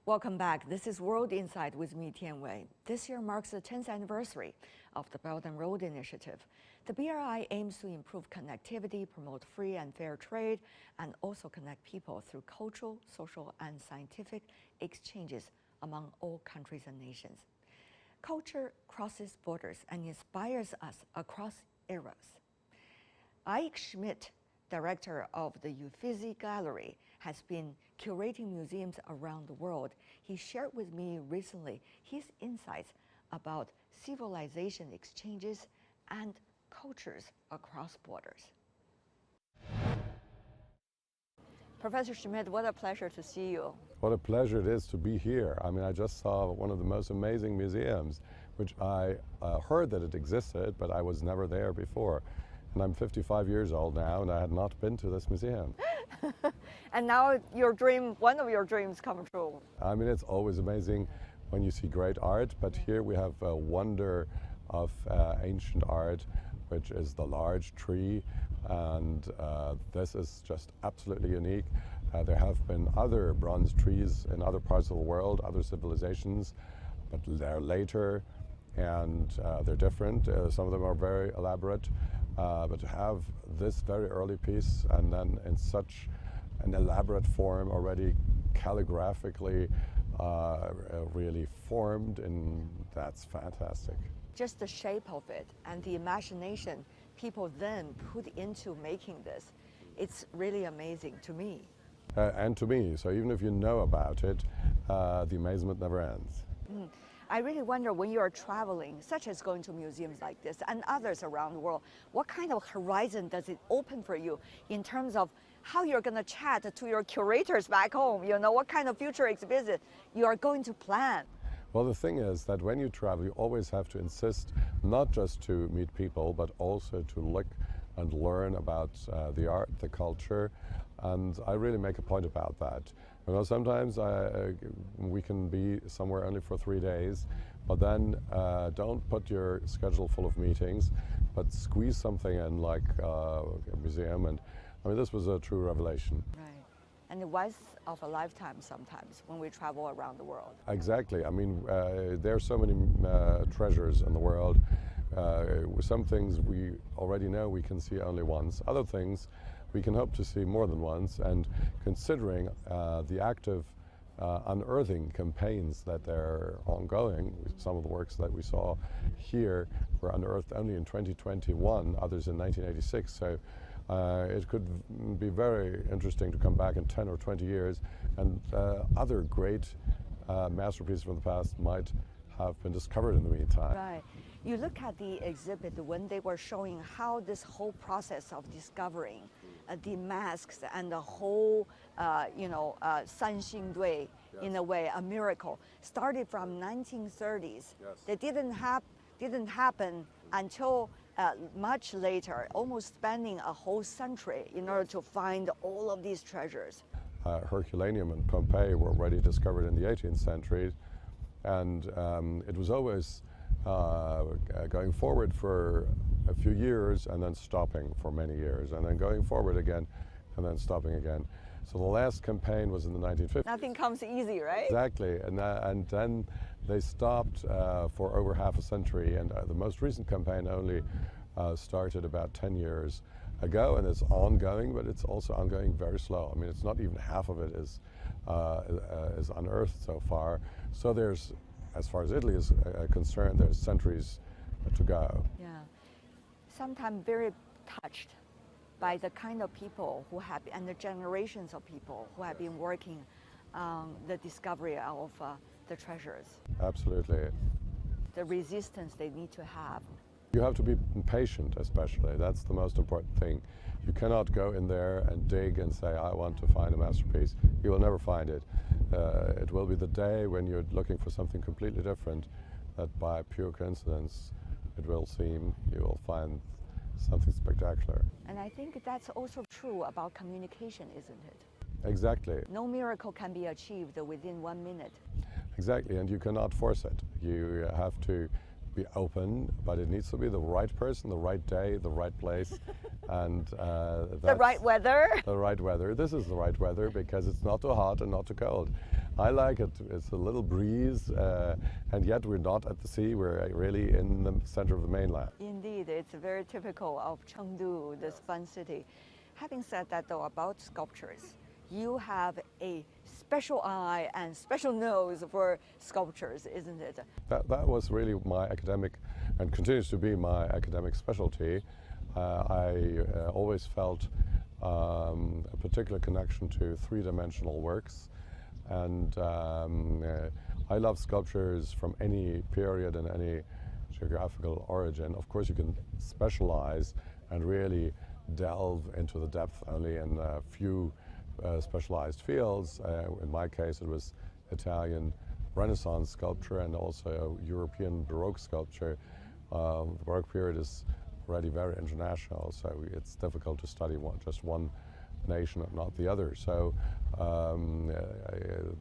Welcome back. This is World Insight with me, Tian Wei. This year marks the 10th anniversary of the Belt and Road Initiative. The BRI aims to improve connectivity, promote free and fair trade, and also connect people through cultural, social, and scientific exchanges among all countries and nations. Culture crosses borders and inspires us across eras. Eike Schmidt, director of the Uffuzi Gallery, has been curating museums around the world. He shared with me recently his insights about civilization exchanges and cultures across borders. Professor Schmidt, what a pleasure to see you. What a pleasure it is to be here. I mean, I just saw one of the most amazing museums, which I heard that it existed, but I was never there before. And I'm 55 years old now, and I had not been to this museum. And now one of your dreams come true. I mean, it's always amazing when you see great art, but here we have a wonder of ancient art, which is the large tree, and this is just absolutely unique. There have been other bronze trees in other parts of the world, other civilizations, but they're later, and they're different. Some of them are very elaborate. But to have this very early piece and then in such an elaborate form already calligraphically really formed, and that's fantastic. Just the shape of it and the imagination people then put into making this, it's really amazing to me. And to me, so even if you know about it, the amazement never ends. I really wonder, when you are traveling, such as going to museums like this and others around the world, what kind of horizon does it open for you in terms of how you're going to chat to your curators back home? You know, what kind of future exhibit you are going to plan? Well, the thing is that when you travel, you always have to insist not just to meet people, but also to look and learn about the art, the culture, and I really make a point about that. You know, sometimes we can be somewhere only for 3 days, but then don't put your schedule full of meetings, but squeeze something in like a museum. And I mean, this was a true revelation. Right. And the once of a lifetime sometimes when we travel around the world. Exactly. I mean, there are so many treasures in the world. Some things we already know we can see only once. Other things we can hope to see more than once, and considering the active unearthing campaigns that they're ongoing, some of the works that we saw here were unearthed only in 2021, others in 1986, so it could be very interesting to come back in 10 or 20 years, and other great masterpieces from the past might have been discovered in the meantime. Right. You look at the exhibit when they were showing how this whole process of discovering the masks and the whole, San Xing Dui, in a way, a miracle, started from 1930s. Yes. They didn't happen until much later, almost spanning a whole century in order to find all of these treasures. Herculaneum and Pompeii were already discovered in the 18th century, and it was always going forward for a few years and then stopping for many years, and then going forward again and then stopping again. So the last campaign was in the 1950s. Nothing comes easy, right? Exactly, and then they stopped for over half a century, and the most recent campaign only started about 10 years ago, and it's ongoing, but it's also ongoing very slow. I mean, it's not even half of it is unearthed so far. So there's, as far as Italy is concerned, there's centuries to go. Yeah, sometimes very touched by the kind of people who have, and the generations of people who have been working on the discovery of the treasures. Absolutely. The resistance they need to have. You have to be patient, especially. That's the most important thing. You cannot go in there and dig and say, I want to find a masterpiece. You will never find it. It will be the day when you're looking for something completely different that by pure coincidence it will seem you will find something spectacular. And I think that's also true about communication, isn't it? Exactly. No miracle can be achieved within 1 minute. Exactly, and you cannot force it. You have to be open, but it needs to be the right person, the right day, the right place, and the right weather. The right weather. This is the right weather because it's not too hot and not too cold. I like it. It's a little breeze, and yet we're not at the sea. We're really in the center of the mainland. Indeed, it's very typical of Chengdu, this fun city. Having said that, though, about sculptures, you have a special eye and special nose for sculptures, isn't it? That was really my academic, and continues to be my academic specialty. I always felt a particular connection to three-dimensional works, and I love sculptures from any period and any geographical origin. Of course, you can specialize and really delve into the depth only in a few specialized fields. In my case, it was Italian Renaissance sculpture and also European Baroque sculpture. The Baroque period is already very international, so it's difficult to study just one nation and not the other. So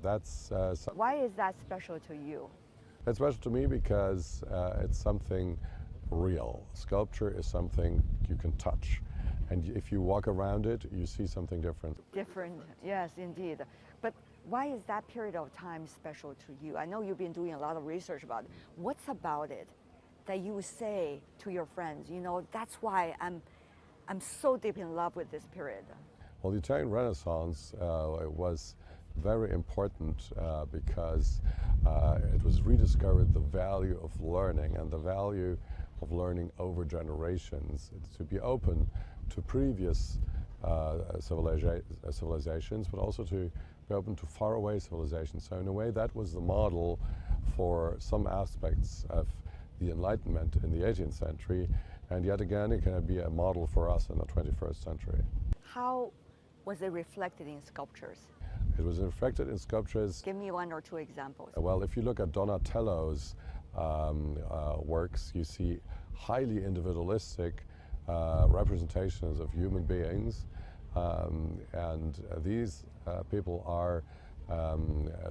that's Why is that special to you? It's special to me because it's something real. Sculpture is something you can touch, and if you walk around it, you see something different. Different, yes, indeed. But why is that period of time special to you? I know you've been doing a lot of research about it. What's about it that you say to your friends, you know, that's why I'm so deep in love with this period? Well, the Italian Renaissance was very important because it was rediscovered the value of learning and the value of learning over generations, to be open to previous civilizations, but also to be open to faraway civilizations. So in a way, that was the model for some aspects of the Enlightenment in the 18th century, and yet again, it can be a model for us in the 21st century. How was it reflected in sculptures? It was reflected in sculptures. Give me one or two examples. Well, if you look at Donatello's works, you see highly individualistic representations of human beings, and these people are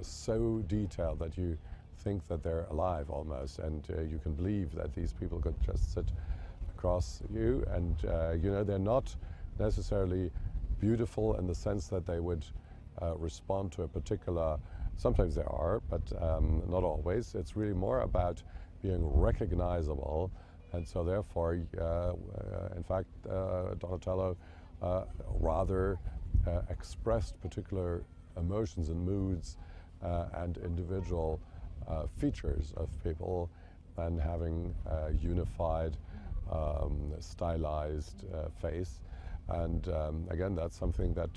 so detailed that you think that they're alive almost, and you can believe that these people could just sit across you, and you know, they're not necessarily beautiful in the sense that they would respond to a particular, sometimes they are, but not always. It's really more about being recognizable, and so therefore, in fact, Donatello rather expressed particular emotions and moods and individual features of people than having a unified, stylized face. And again, that's something that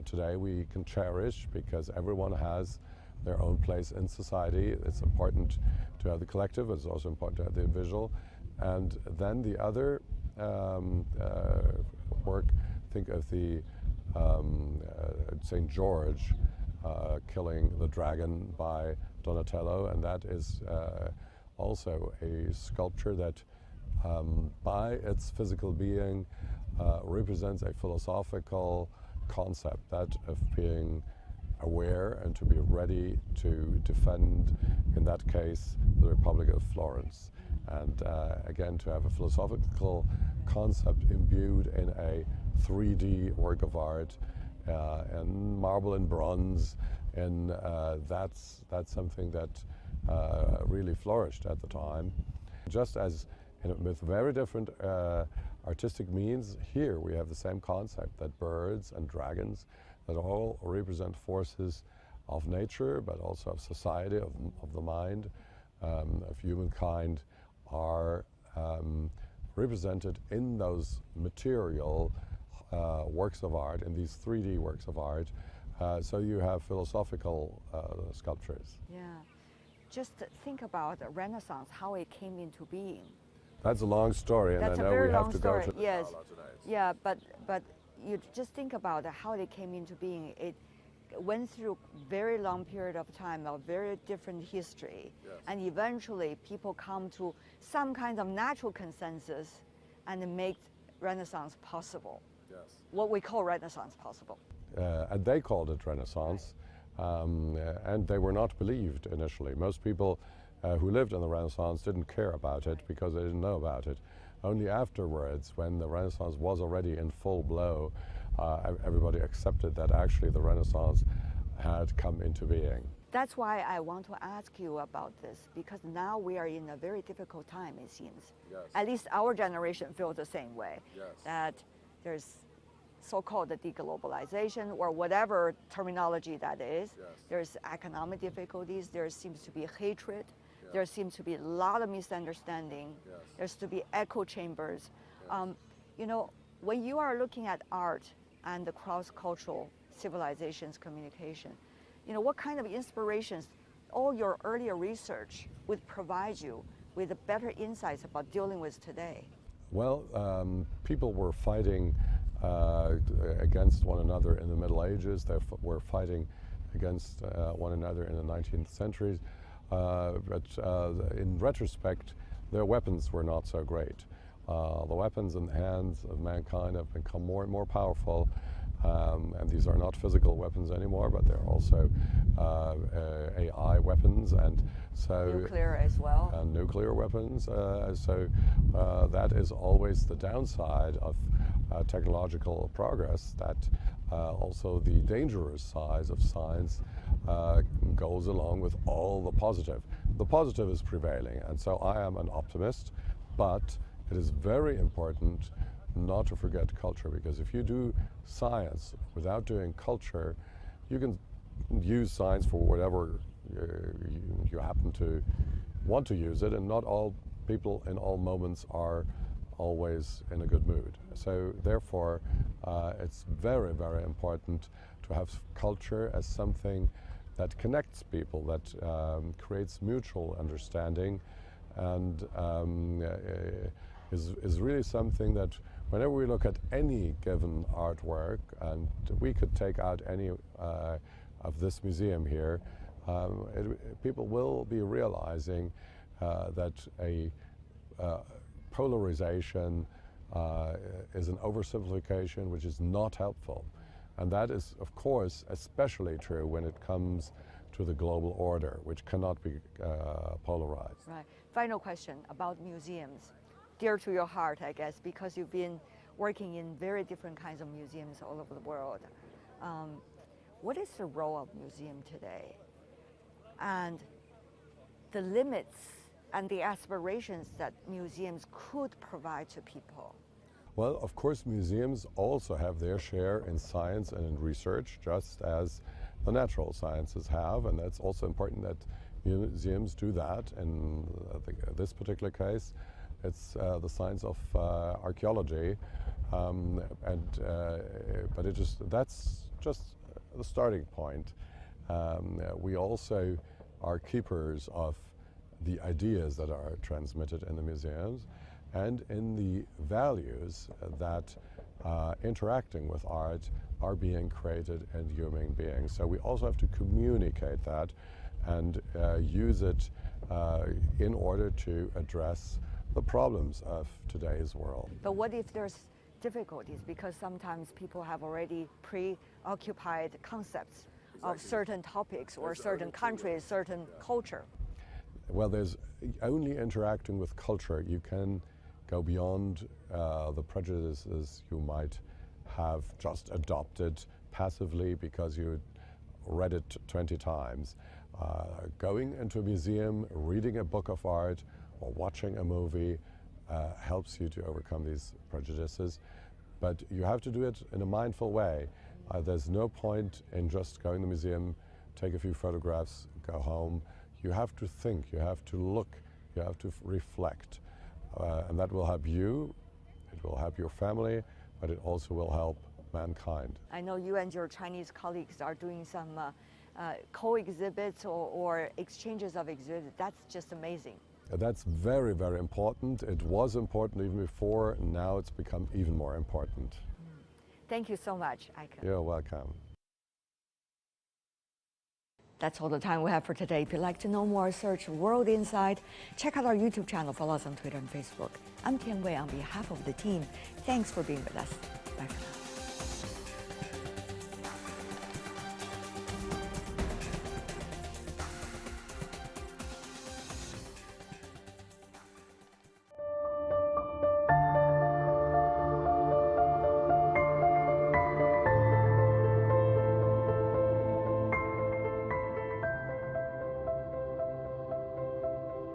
today we can cherish, because everyone has their own place in society. It's important to have the collective, it's also important to have the individual. And then the other work, think of the St. George killing the dragon by Donatello, and that is also a sculpture that by its physical being represents a philosophical concept, that of being aware and to be ready to defend, in that case, the Republic of Florence. And again, to have a philosophical concept imbued in a 3D work of art, in marble and bronze, and that's something that really flourished at the time. Just as with very different artistic means, here we have the same concept, that birds and dragons, that all represent forces of nature, but also of society, of the mind, of humankind, are represented in those material works of art, in these 3D works of art. So you have philosophical sculptures. Yeah. Just think about the Renaissance, how it came into being. That's a long story, and That's I a know very we have long to story. go to Yes. tonight. Yeah, but you just think about how they came into being. It went through very long period of time, a very different history, Yes. and eventually people come to some kind of natural consensus and make Renaissance possible. Yes. What we call Renaissance possible. And they called it Renaissance, and they were not believed initially. Most people who lived in the Renaissance didn't care about it because they didn't know about it. Only afterwards, when the Renaissance was already in full blow, everybody accepted that actually the Renaissance had come into being. That's why I want to ask you about this, because now we are in a very difficult time, it seems. Yes. At least our generation feels the same way, Yes. that there's so-called de-globalization, or whatever terminology that is. Yes. There's economic difficulties, there seems to be hatred, Yes. there seems to be a lot of misunderstanding, Yes. there's to be echo chambers. Yes. You know, when you are looking at art and the cross-cultural civilizations communication, you know, what kind of inspirations all your earlier research would provide you with better insights about dealing with today? Well, people were fighting against one another in the Middle Ages. They were fighting against one another in the 19th century. But in retrospect, their weapons were not so great. The weapons in the hands of mankind have become more and more powerful. And these are not physical weapons anymore, but they're also AI weapons, and so nuclear as well. And nuclear weapons. So that is always the downside of technological progress. That also the dangerous side of science goes along with all the positive. The positive is prevailing, and so I am an optimist, but it is very important not to forget culture, because if you do science without doing culture, you can use science for whatever you happen to want to use it, and not all people in all moments are always in a good mood. So therefore, it's very, very important to have culture as something that connects people, that creates mutual understanding, and is really something that whenever we look at any given artwork, and we could take out any of this museum here, people will be realizing that a polarization is an oversimplification which is not helpful. And that is, of course, especially true when it comes to the global order, which cannot be polarized. Right. Final question about museums. Dear to your heart, I guess, because you've been working in very different kinds of museums all over the world. What is the role of museum today? And the limits and the aspirations that museums could provide to people? Well, of course, museums also have their share in science and in research, just as the natural sciences have, and that's also important that museums do that. In this particular case, it's the science of archaeology, but that's just the starting point. We also are keepers of the ideas that are transmitted in the museums and in the values that interacting with art are being created in human beings. So we also have to communicate that and use it in order to address the problems of today's world. But what if there's difficulties, because sometimes people have already preoccupied concepts of certain topics or certain countries, certain culture? Well, there's only interacting with culture you can go beyond the prejudices you might have just adopted passively because you read it 20 times. Going into a museum, reading a book of art, or watching a movie helps you to overcome these prejudices, but you have to do it in a mindful way. There's no point in just going to the museum, take a few photographs, go home. You have to think, you have to look, you have to reflect, and that will help you, it will help your family, but it also will help mankind. I know you and your Chinese colleagues are doing some co-exhibits or exchanges of exhibits. That's just amazing. That's very, very important. It was important even before, now it's become even more important. Thank you so much, Eike. You're welcome. That's all the time we have for today. If you'd like to know more, search World Insight. Check out our YouTube channel. Follow us on Twitter and Facebook. I'm Tian Wei on behalf of the team. Thanks for being with us. Bye for now.